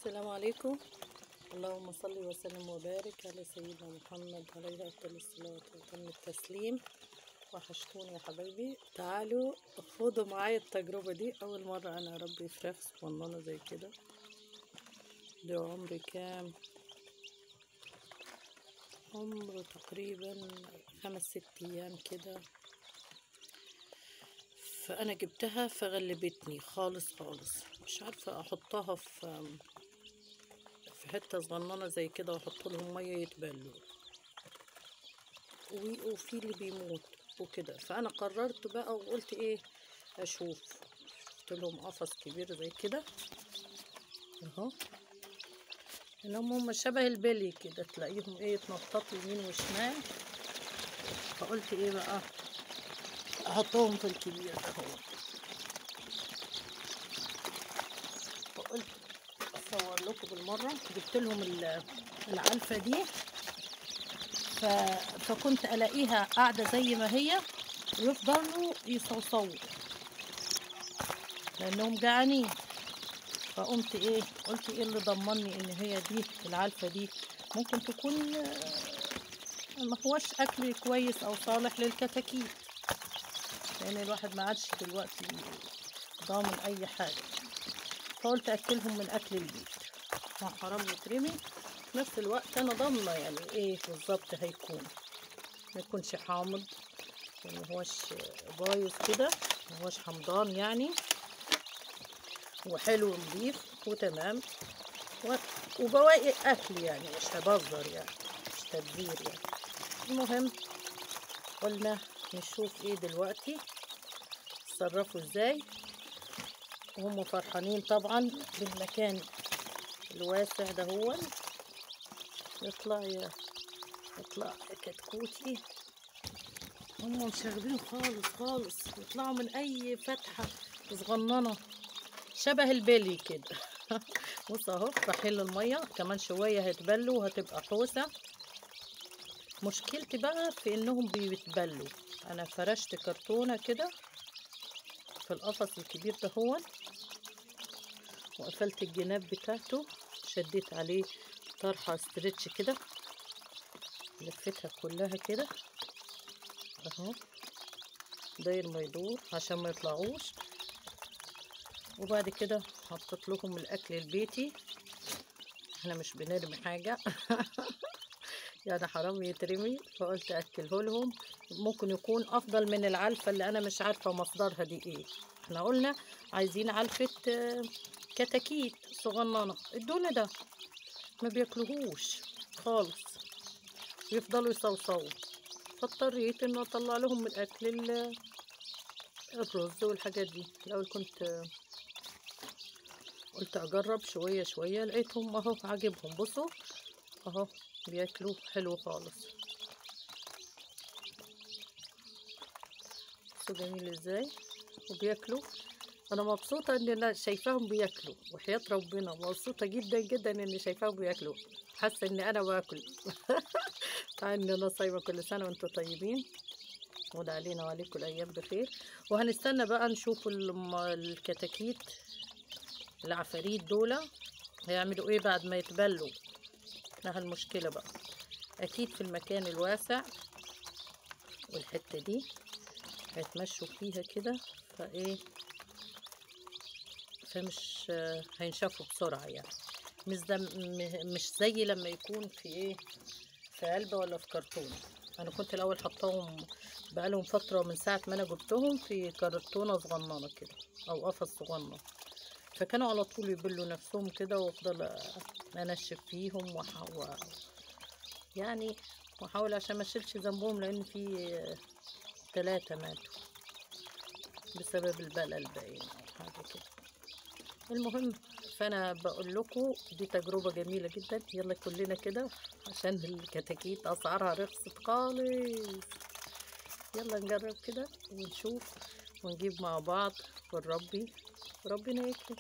السلام عليكم. اللهم صل وسلم وبارك على سيدنا محمد عليه افضل الصلاه واتم التسليم. وحشتوني يا حبايبي، تعالوا خدوا معايا التجربه دي. اول مره انا اربي فراخ صغننه زي كده. ده عمري كام؟ عمره تقريبا 5-6 ايام كده. فانا جبتها فغلبتني خالص خالص. مش عارفه احطها في حته صغننه زي كده واحط لهم ميه يتبلوا، وفي اللي بيموت وكده. فانا قررت بقى وقلت ايه، اشوف. شفت لهم قفص كبير زي كده اهو، انهم هم شبه البلي كده، تلاقيهم ايه يتنططوا يمين وشمال. فقلت ايه بقى، احطهم في الكبير ده هو. فقلت اصور لكم بالمره. جبت لهم العلفه دي، فكنت الاقيها قاعده زي ما هي ويفضلوا يصوصوا لانهم جعانين. فقمت ايه، قلت ايه اللي ضمني ان هي دي العلفه دي ممكن تكون ما هوش اكل كويس او صالح للكتاكيت، لان الواحد ما عادش دلوقتي ضامن اي حاجه. فقلت اكلهم من اكل البيت، ما حرام يترمي. في نفس الوقت انا ضامنه يعني ايه بالظبط هيكون، ما يكونش حامض وما هوش بايظ كده، ما هوش حمضان يعني، وحلو نضيف وتمام، وبواقي اكل يعني، مش هبذر يعني، مش تبذير يعني. المهم قلنا نشوف ايه دلوقتي يتصرفوا ازاي. وهم فرحانين طبعا بالمكان الواسع ده. هو يطلع يا كتكوتي، هم مشاغبين خالص خالص، يطلعوا من اي فتحة صغننة شبه البلي كده. بص اهو، بحل المية كمان شوية هيتبلوا وهتبقى حوسة. مشكلتي بقى في انهم بيتبلوا. انا فرشت كرتونة كده في القفص الكبير ده هو، وقفلت الجناب بتاعته، شديت عليه طرحة استرتش كده، لفتها كلها كده اهو داير ما يدور عشان ما يطلعوش. وبعد كده حطيت لهم الاكل البيتي، احنا مش بنرمي حاجة. يعني حرام يترمي، فقلت اكله لهم. ممكن يكون افضل من العلفة اللي انا مش عارفة مصدرها دي ايه. احنا قلنا عايزين علفة كتاكيت صغننة، ادونا ده ما بياكلوهوش خالص، يفضلوا يصوصوا. فاضطريت انه اطلع لهم من اكل الرز والحاجات دي. الاول كنت قلت اجرب شويه شويه، لقيتهم اهو عاجبهم. بصوا اهو بياكلوا حلو خالص. بصوا جميل ازاي وبياكلوا. انا مبسوطه ان انا شايفاهم بياكلوا، وحياة ربنا مبسوطه جدا جدا اني شايفاهم بياكلوا، حاسه اني انا باكل. مع ان انا صايمه. كل سنه وانتم طيبين، وده علينا وعليكم الايام بخير. وهنستنى بقى نشوف الكتاكيت العفاريت دول هيعملوا ايه بعد ما يتبلوا. انها المشكله بقى اكيد في المكان الواسع، والحته دي هيتمشوا فيها كده، فايه فمش هينشفوا بسرعه يعني. مش زي لما يكون في ايه، في علبه ولا في كرتونه. انا كنت الاول حطاهم بقالهم فتره من ساعه ما انا جبتهم في كرتونه صغننه كده او قفص صغنن، فكانوا على طول يبلوا نفسهم كده، وافضل انشف فيهم يعني واحاول عشان ما اشيلش ذنبهم، لان في 3 ماتوا بسبب البلل باين او حاجه كده. المهم فانا بقول لكم دي تجربه جميله جدا. يلا كلنا كده عشان الكتاكيت اسعارها رخصت خالص. يلا نجرب كده ونشوف ونجيب مع بعض ونربي، وربنا يكرم.